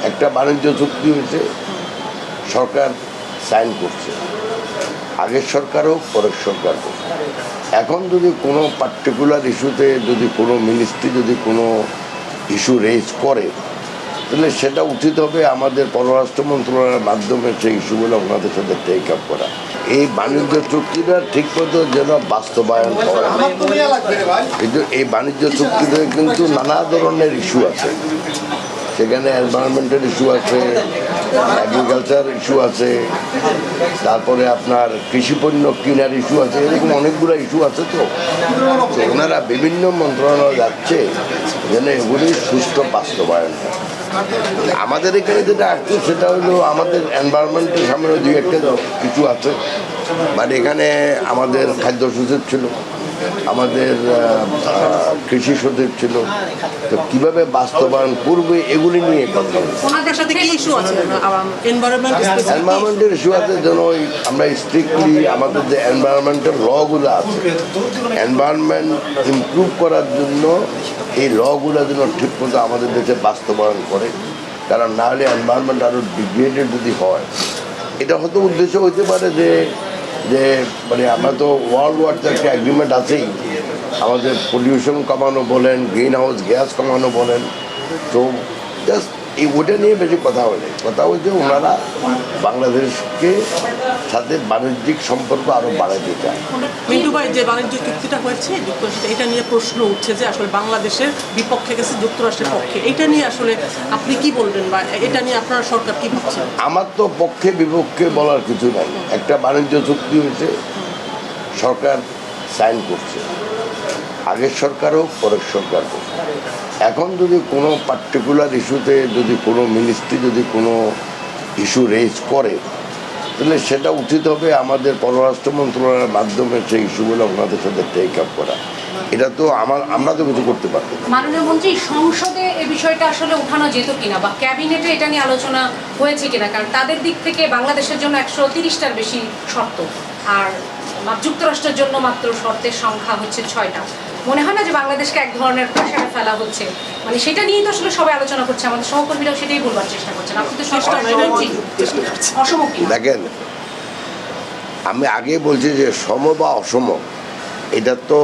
একটা বাণিজ্য চুক্তি হয়েছে, সরকার সাইন করছে, আগের সরকার হোক পরের সরকার হোক। এখন যদি কোনো পার্টিকুলার ইস্যুতে যদি কোনো মিনিস্ট্রি যদি কোনো ইস্যু রেজ করে, তাহলে সেটা উচিত হবে আমাদের পররাষ্ট্র মন্ত্রণালয়ের মাধ্যমে সেই ইস্যুগুলো ওনাদের সাথে টেক আপ করা। এই বাণিজ্য চুক্তিটা ঠিকমতো যেন বাস্তবায়ন হয়। কিন্তু এই বাণিজ্য চুক্তিতে কিন্তু নানা ধরনের ইস্যু আছে, সেখানে এনভায়রনমেন্টের ইস্যু আছে, এগ্রিকালচার ইস্যু আছে, তারপরে আপনার কৃষিপণ্য কেনার ইস্যু আছে, এরকম অনেকগুলো ইস্যু আছে। তো ওনারা বিভিন্ন মন্ত্রণালয় যাচ্ছে যেন এগুলি সুষ্ঠু বাস্তবায়ন হয়। আমাদের এখানে যেটা আসছে সেটা হলো আমাদের এনভায়রনমেন্টের সামনে দুই একটা কিছু আছে, বাট এখানে আমাদের খাদ্য সচিব ছিল, আমাদের কৃষি সচিব ছিল, তো কীভাবে বাস্তবায়ন করবে এগুলি নিয়ে কথা বলবো। এনভায়রনমেন্টের ইস্যু আছে যেন আমরা স্ট্রিক্টলি আমাদের যে এনভায়রনমেন্টের লগুলো আছে, এনভায়রনমেন্ট ইমপ্রুভ করার জন্য এই লগুলো যেন ঠিকমতো আমাদের দেশে বাস্তবায়ন করে, কারণ না হলে এনভায়রনমেন্ট আরও ডিগ্রেডেড যদি হয়, এটা হয়তো উদ্দেশ্য হতে পারে যে যে মানে আমরা তো ওয়ার্ল্ড ওয়াইড একটা অ্যাগ্রিমেন্ট আছেই, আমাদের পলিউশন কমানো বলেন, গ্রিন হাউস গ্যাস কমানো বলেন, তো জাস্ট এই ওটা নিয়ে বেশি কথা বলছে ওনারা বাংলাদেশকে সাথে বাণিজ্যিক সম্পর্ক আরও বাড়াতে চায়। মিন্টু ভাই, যে বাণিজ্য চুক্তিটা হয়েছে যুক্তরাষ্ট্র, এটা নিয়ে প্রশ্ন উঠছে যে আসলে বাংলাদেশের বিপক্ষে গেছে যুক্তরাষ্ট্রের পক্ষে, এটা নিয়ে আসলে আপনি কি বলবেন বা এটা নিয়ে আপনার সরকার কি ভাবছেন? আমার তো পক্ষে বিপক্ষে বলার কিছু নাই। একটা বাণিজ্য চুক্তি হয়েছে, সরকার সাইন করছে, আগের সরকার হোক পরের সরকার হোক। এখন যদি কোনো পার্টিকুলার ইস্যুতে যদি কোনো মিনিস্ট্রি যদি কোনো ইস্যু রেজ করে, তাহলে সেটা উচিত হবে আমাদের পররাষ্ট্র মন্ত্রণালয়ের মাধ্যমে সেই ইস্যুগুলো ওনাদের সাথে টেক আপ করা। এটা তো আমরা তো কিছু করতে পারবো না। মাননীয় মন্ত্রী, সংসদে এই বিষয়টা আসলে উঠানো যেত কিনা বা ক্যাবিনেটে এটা নিয়ে আলোচনা হয়েছে কিনা, কারণ তাদের দিক থেকে বাংলাদেশের জন্য 130টার বেশি শর্ত, আর যুক্তরাষ্ট্রের জন্য মাত্র শর্তের সংখ্যা হচ্ছে 6টা। মনে হয় না যে বাংলাদেশকে এক ধরনের প্রেশারে ফেলা হচ্ছে? মানে সেটা নিয়েই তো আসলে সবাই আলোচনা করছে, আমাদের সহকর্মীরাও সেটাই বলবার চেষ্টা করছেন। আপনি তো দেখেন, আমি আগে বলছি যে সম বা অসম এটা তো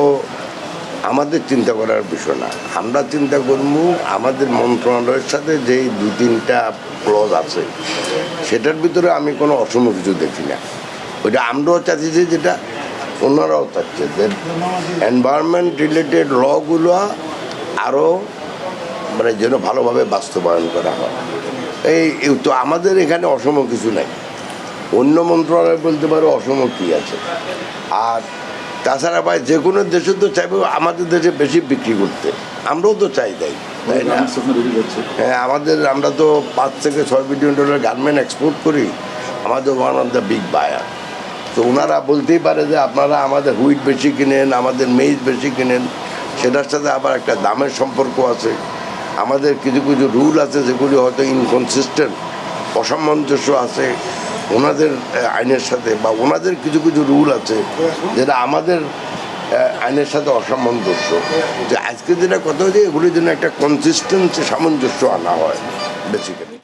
আমাদের চিন্তা করার বিষয় না। আমরা চিন্তা করব আমাদের মন্ত্রণালয়ের সাথে যেই 2-3টা ক্লজ আছে সেটার ভিতরে আমি কোনো অসম কিছু দেখি না। ওইটা আমরাও চাচ্ছি, যেটা ওনারাও চাচ্ছে, যে এনভায়রনমেন্ট রিলেটেড লগুলো আরও মানে যেন ভালোভাবে বাস্তবায়ন করা হয়। এই তো আমাদের এখানে অসম কিছু নাই। অন্য মন্ত্রণালয় বলতে পারো অসম কী আছে। আর তাছাড়া ভাই যে কোনো দেশে তো চাইবে আমাদের দেশে বেশি বিক্রি করতে, আমরাও তো চাই, তাই না? হ্যাঁ, আমরা তো 5 থেকে 6 বিলিয়ন ডলার গার্মেন্ট এক্সপোর্ট করি, আমাদের one of the big buyer. তো ওনারা বলতেই পারে যে আপনারা আমাদের হুইট বেশি কিনেন, আমাদের মেইজ বেশি কিনেন, সেটার সাথে আবার একটা দামের সম্পর্ক আছে। আমাদের কিছু কিছু রুল আছে যেগুলি হয়তো ইনকনসিস্টেন্ট, অসামঞ্জস্য আছে ওনাদের আইনের সাথে, বা ওনাদের কিছু কিছু রুল আছে যেটা আমাদের আইনের সাথে অসামঞ্জস্য। যে আজকে যেটা কথা হচ্ছে, এগুলির জন্য একটা কনসিস্টেন্সি সামঞ্জস্য আনা হয় বেসিক্যালি।